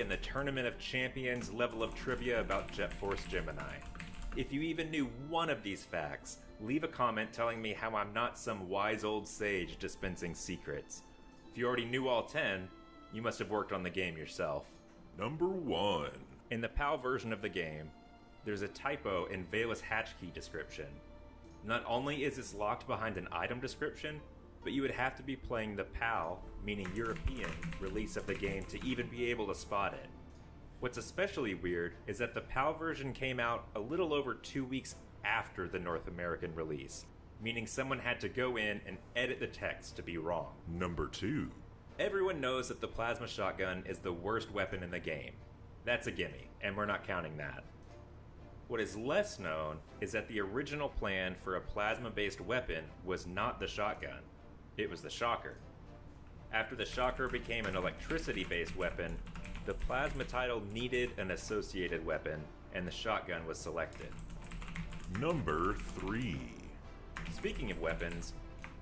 in the Tournament of Champions level of trivia about Jet Force Gemini. If you even knew one of these facts, leave a comment telling me how I'm not some wise old sage dispensing secrets. If you already knew all 10, you must have worked on the game yourself. Number 1. In the PAL version of the game, there's a typo in Vela's hatchkey description. Not only is this locked behind an item description, but you would have to be playing the PAL, meaning European, release of the game to even be able to spot it. What's especially weird is that the PAL version came out a little over 2 weeks after the North American release, meaning someone had to go in and edit the text to be wrong. Number 2. Everyone knows that the plasma shotgun is the worst weapon in the game. That's a gimme, and we're not counting that. What is less known is that the original plan for a plasma-based weapon was not the shotgun, it was the shocker. After the shocker became an electricity-based weapon, the plasma title needed an associated weapon, and the shotgun was selected. Number 3. Speaking of weapons,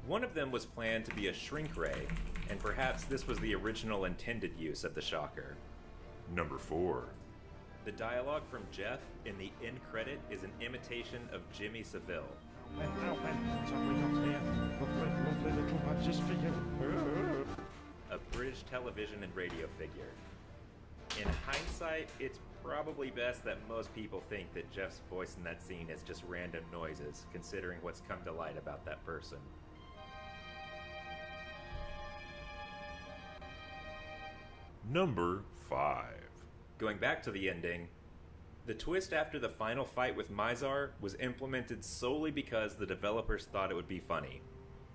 one of them was planned to be a shrink ray, and perhaps this was the original intended use of the shocker. Number 4. The dialogue from Jeff in the end credit is an imitation of Jimmy Savile. A British television and radio figure. In hindsight, it's probably best that most people think that Jeff's voice in that scene is just random noises, considering what's come to light about that person. Number 5. Going back to the ending, the twist after the final fight with Mizar was implemented solely because the developers thought it would be funny,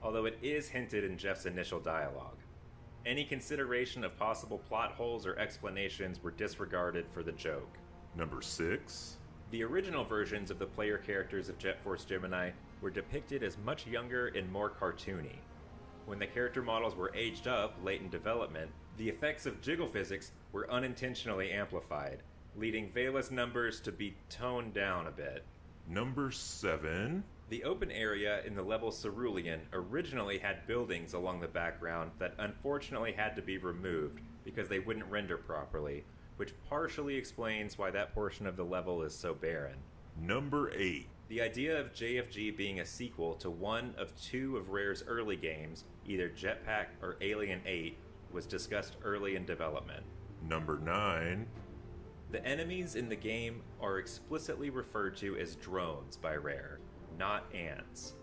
although it is hinted in Jeff's initial dialogue. Any consideration of possible plot holes or explanations were disregarded for the joke. Number 6. The original versions of the player characters of Jet Force Gemini were depicted as much younger and more cartoony. When the character models were aged up late in development, the effects of jiggle physics were unintentionally amplified, leading Vela's numbers to be toned down a bit. Number 7. The open area in the level Cerulean originally had buildings along the background that unfortunately had to be removed because they wouldn't render properly, which partially explains why that portion of the level is so barren. Number 8. The idea of JFG being a sequel to one of 2 of Rare's early games, either Jetpack or Alien 8, was discussed early in development. Number 9. The enemies in the game are explicitly referred to as drones by Rare, not ants.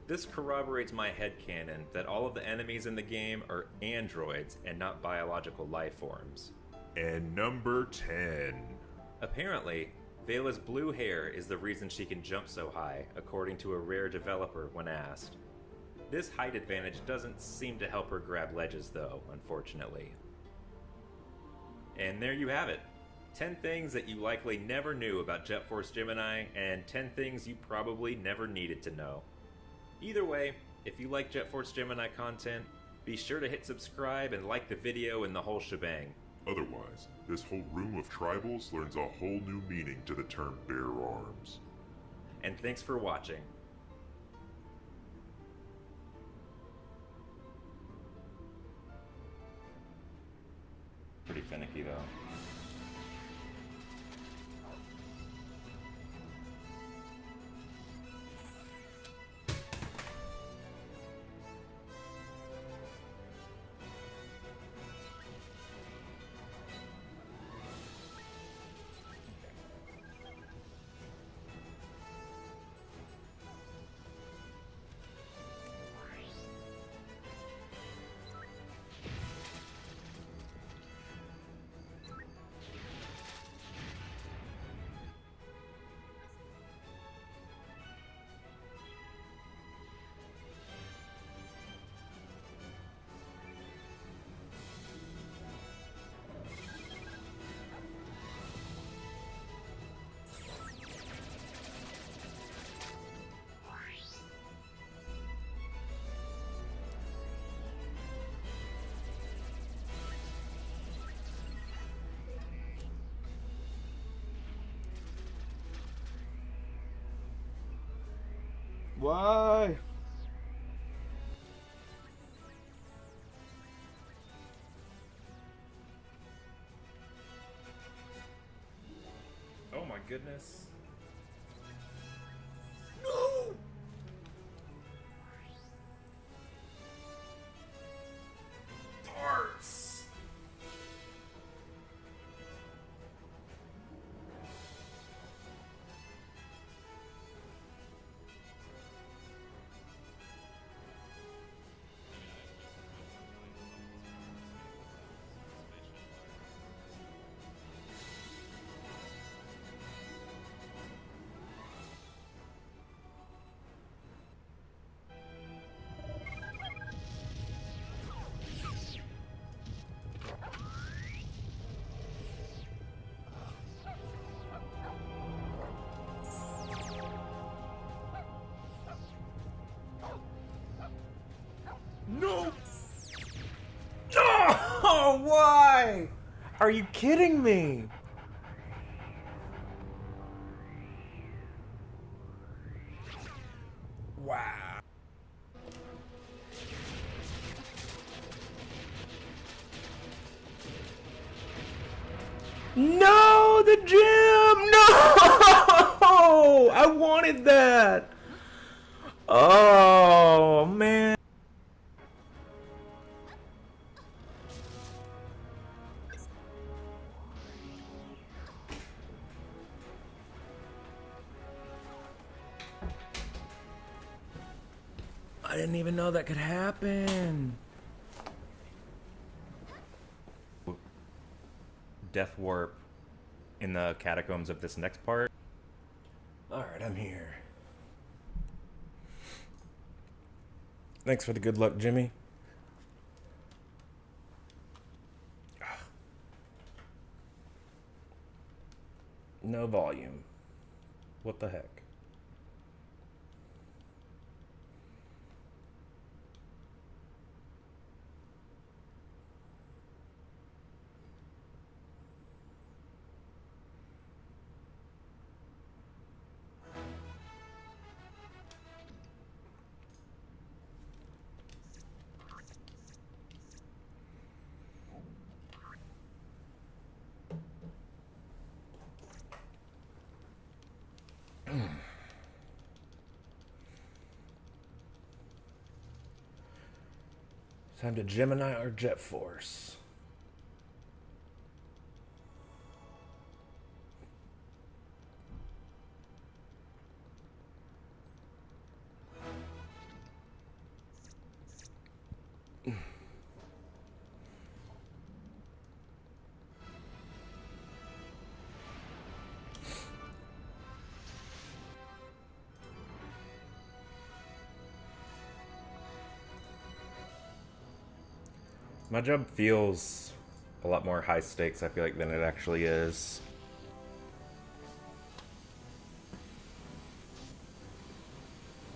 This corroborates my headcanon that all of the enemies in the game are androids and not biological life forms. And number 10. Apparently, Vela's blue hair is the reason she can jump so high, according to a Rare developer when asked. This height advantage doesn't seem to help her grab ledges though, unfortunately. And there you have it. 10 things that you likely never knew about Jet Force Gemini, and 10 things you probably never needed to know. Either way, if you like Jet Force Gemini content, be sure to hit subscribe and like the video and the whole shebang. Otherwise, this whole room of tribals learns a whole new meaning to the term bear arms. And thanks for watching. Pretty finicky though. Why? goodness. No! Parts! No! Oh, why? Are you kidding me? Wow. No, the gym! No! I wanted that! Oh, man. I didn't even know that could happen. Death warp in the catacombs of this next part. Alright, I'm here. Thanks for the good luck, Jimmy. No volume. What the heck? Time to Gemini or Jet Force. My job feels a lot more high stakes, I feel like, than it actually is.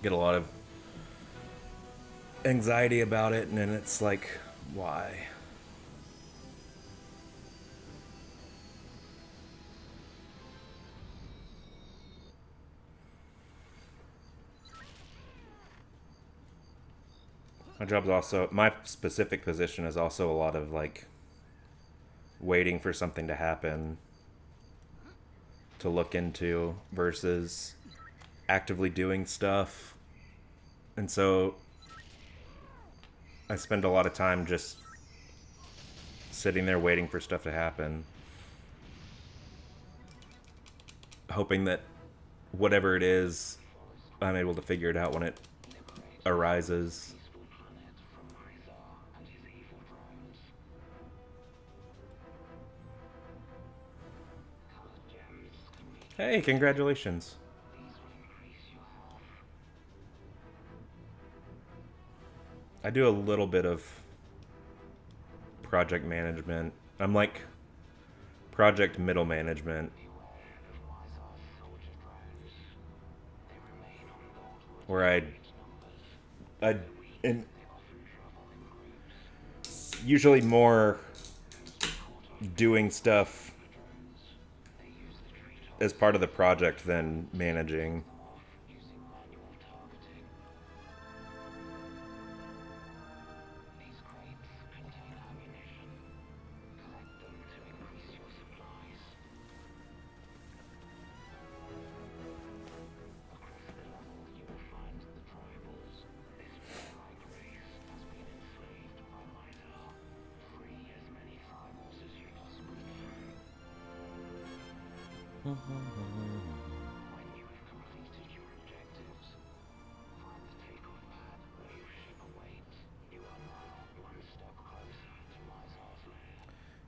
Get a lot of anxiety about it, and then it's like, why? My job's also, my specific position is also a lot of like waiting for something to happen to look into versus actively doing stuff. And so I spend a lot of time just sitting there waiting for stuff to happen, hoping that whatever it is, I'm able to figure it out when it arises. Hey, congratulations. I do a little bit of project management. I'm like project middle management. Where I and usually more doing stuff as part of the project than managing.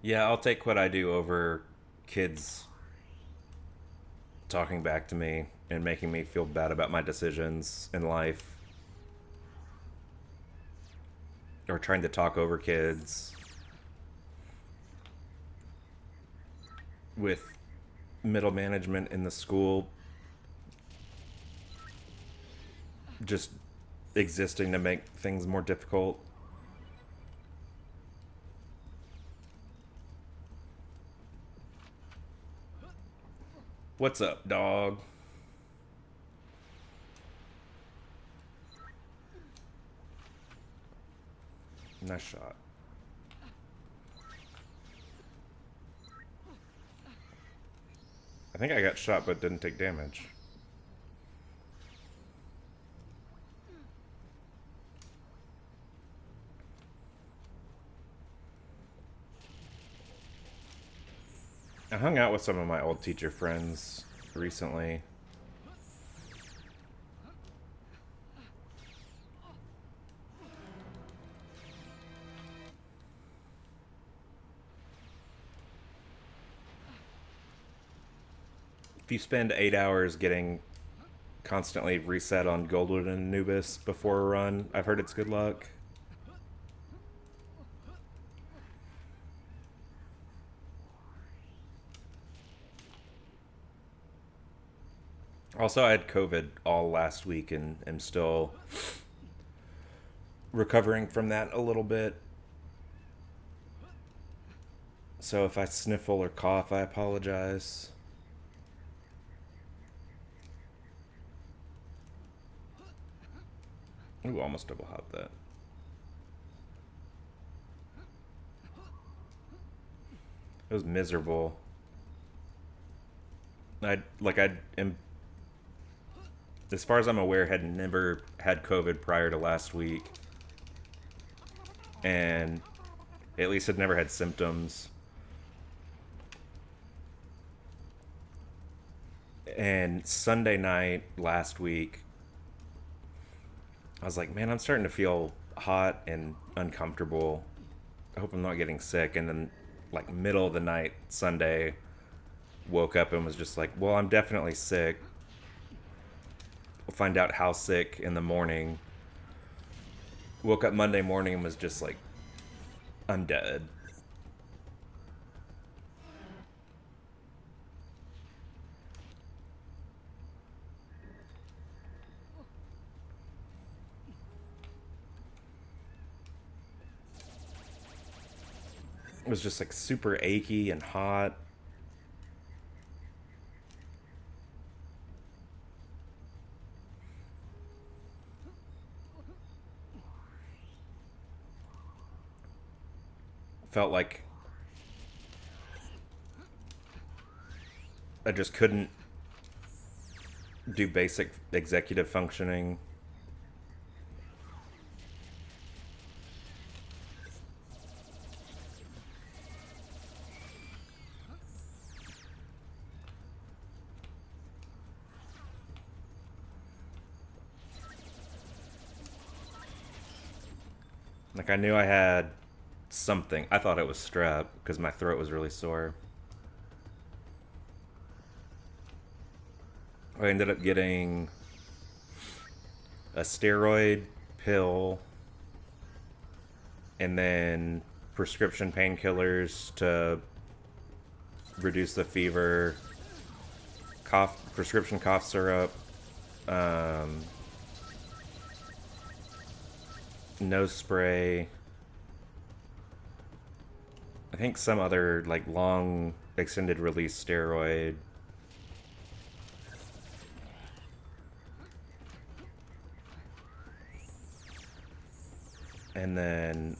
Yeah, I'll take what I do over kids talking back to me and making me feel bad about my decisions in life. Or trying to talk over kids with middle management in the school just existing to make things more difficult. What's up, dog? Nice shot. I think I got shot but didn't take damage. I hung out with some of my old teacher friends recently. If you spend 8 hours getting constantly reset on Goldwood and Anubis before a run, I've heard it's good luck. Also, I had COVID all last week and am still recovering from that a little bit. So if I sniffle or cough, I apologize. Ooh, almost double hopped that. It was miserable. I am, as far as I'm aware, had never had COVID prior to last week. And at least had never had symptoms. And Sunday night last week, I was like, man, I'm starting to feel hot and uncomfortable. I hope I'm not getting sick. And then, like, middle of the night, Sunday, woke up and was just like, well, I'm definitely sick. We'll find out how sick in the morning. Woke up Monday morning and was just like, I'm dead. It was just like super achy and hot. Felt like I just couldn't do basic executive functioning. Like, I knew I had something. I thought it was strep because my throat was really sore. I ended up getting a steroid pill and then prescription painkillers to reduce the fever, prescription cough syrup, nose spray, I think some other like long extended release steroid. And then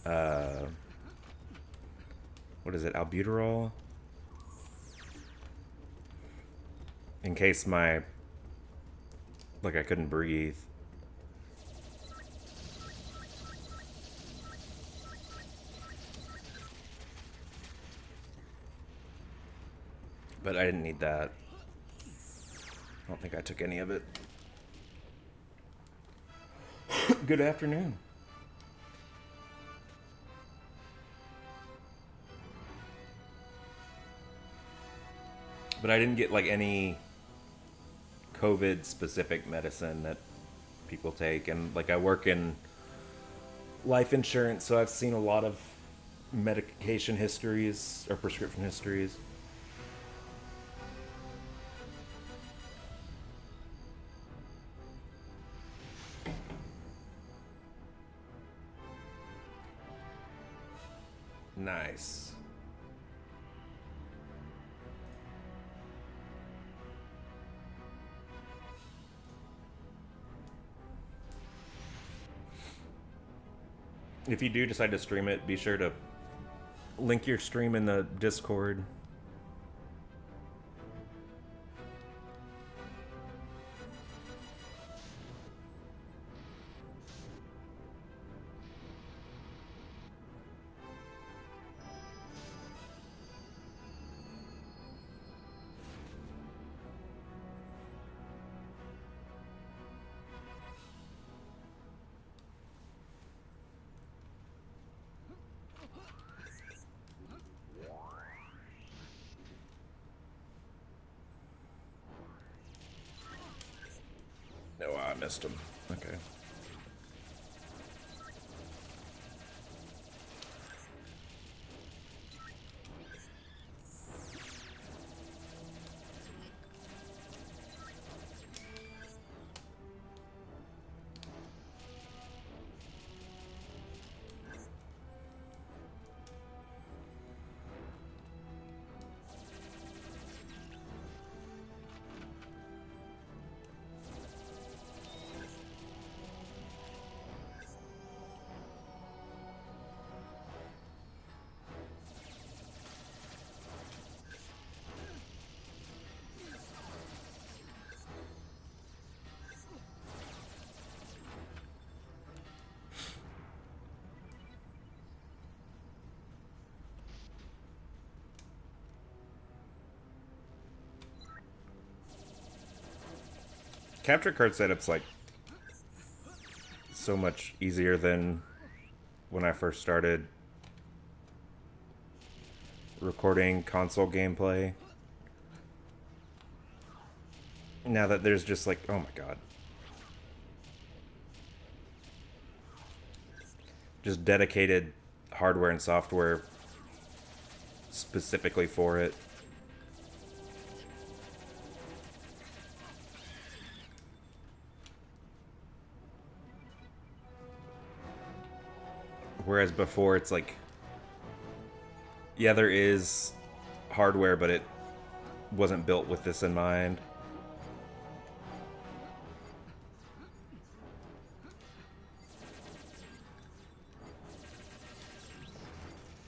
what is it, albuterol? In case I couldn't breathe. But I didn't need that. I don't think I took any of it. Good afternoon. But I didn't get like any COVID specific medicine that people take, and like I work in life insurance, so I've seen a lot of medication histories or prescription histories. Nice. If you do decide to stream it, be sure to link your stream in the Discord. No, I missed him. Okay. Capture card setup's like so much easier than when I first started recording console gameplay. Now that there's just like, oh my god. Just dedicated hardware and software specifically for it. Whereas before it's like, yeah, there is hardware, but it wasn't built with this in mind.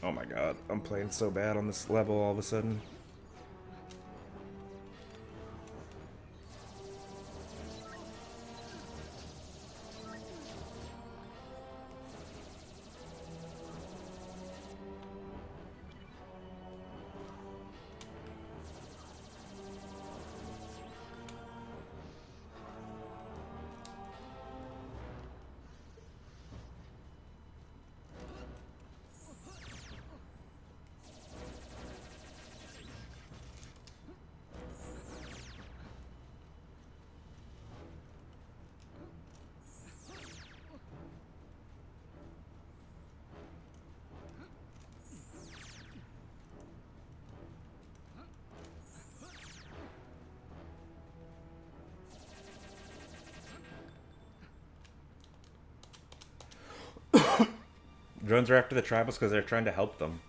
Oh my god, I'm playing so bad on this level all of a sudden. Drones are after the tribals because they're trying to help them.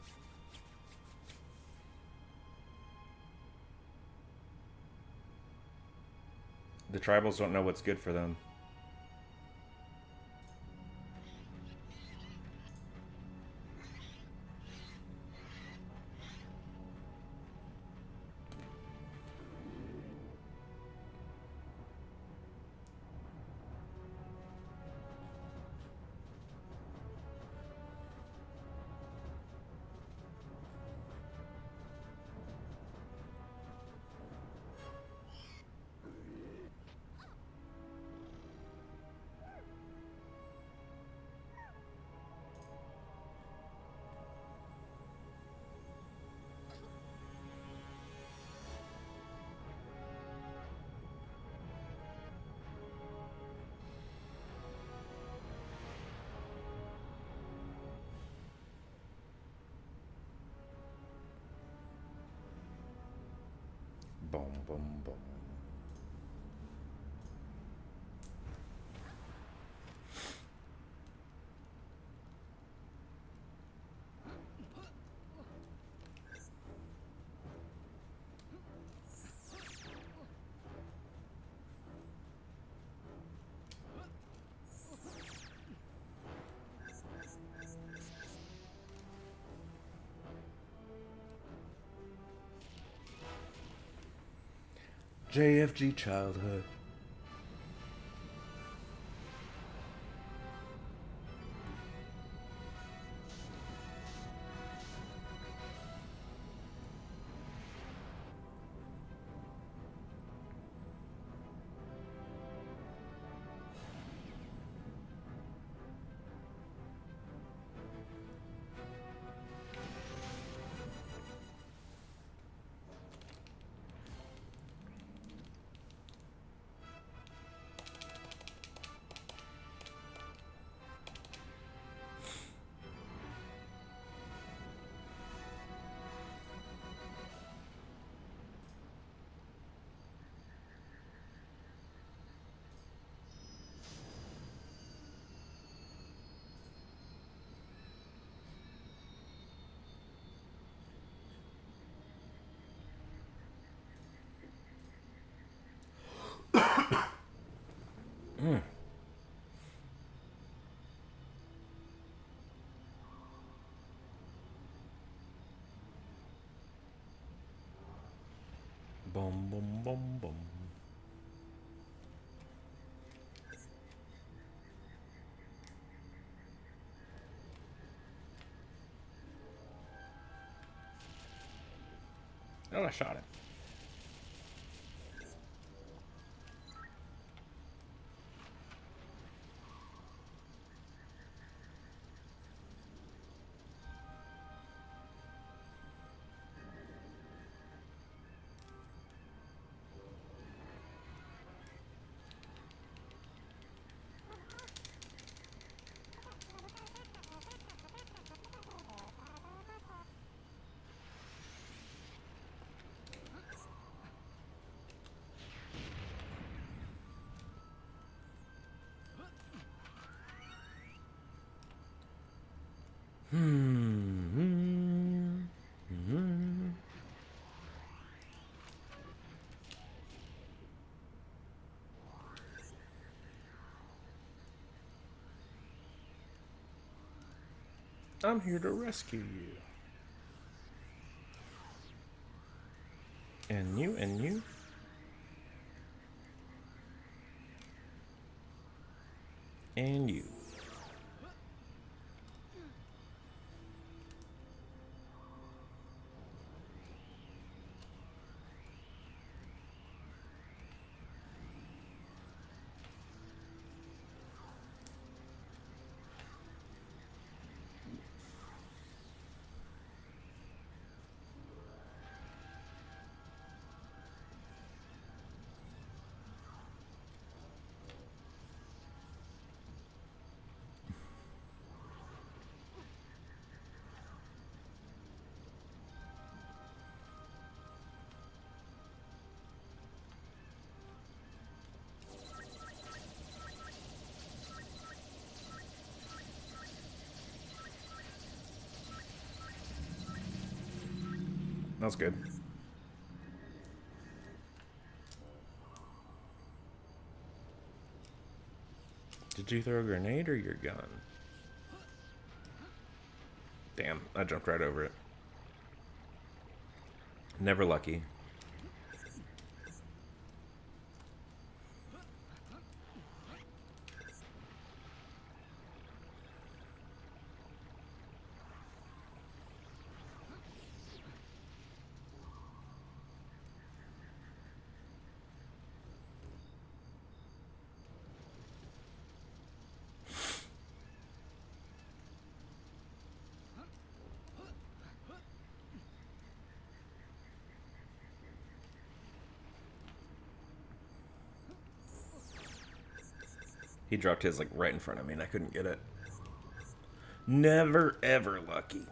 The tribals don't know what's good for them. Boom, boom, boom. JFG childhood. Boom, boom, boom, boom. Oh, I shot it. I'm here to rescue you. And you, and you. And you. That's good. Did you throw a grenade or your gun? Damn, I jumped right over it. Never lucky. He dropped his like right in front of me and I couldn't get it. Never ever lucky.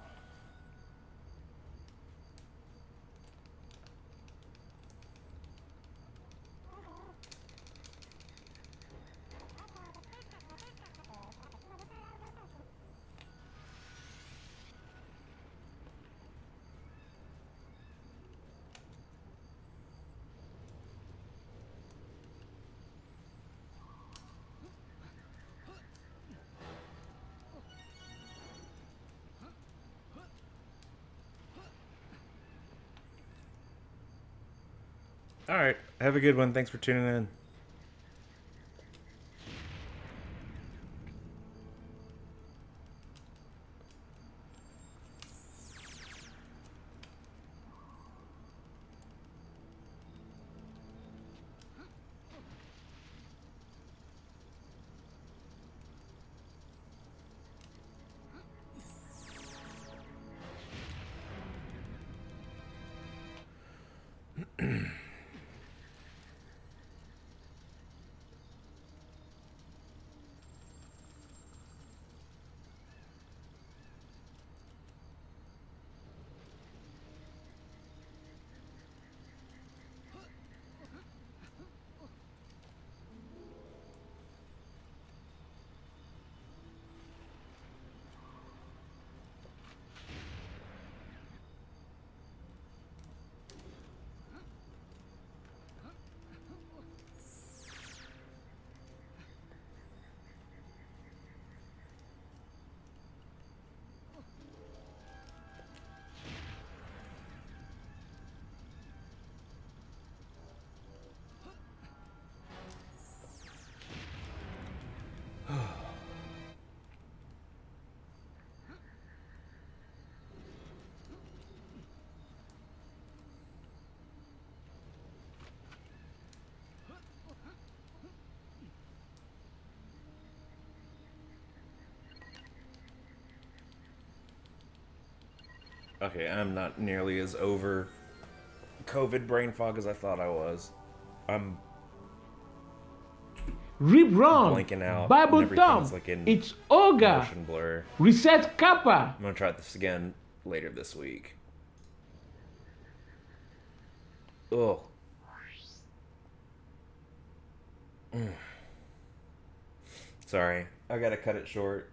All right. Have a good one. Thanks for tuning in. Okay, I'm not nearly as over COVID brain fog as I thought I was. I'm Rip Run, blanking out. Bible and everything's Thumb, like in it's Ogre, motion blur. Reset Kappa. I'm gonna try this again later this week. Ugh. Sorry, I gotta cut it short.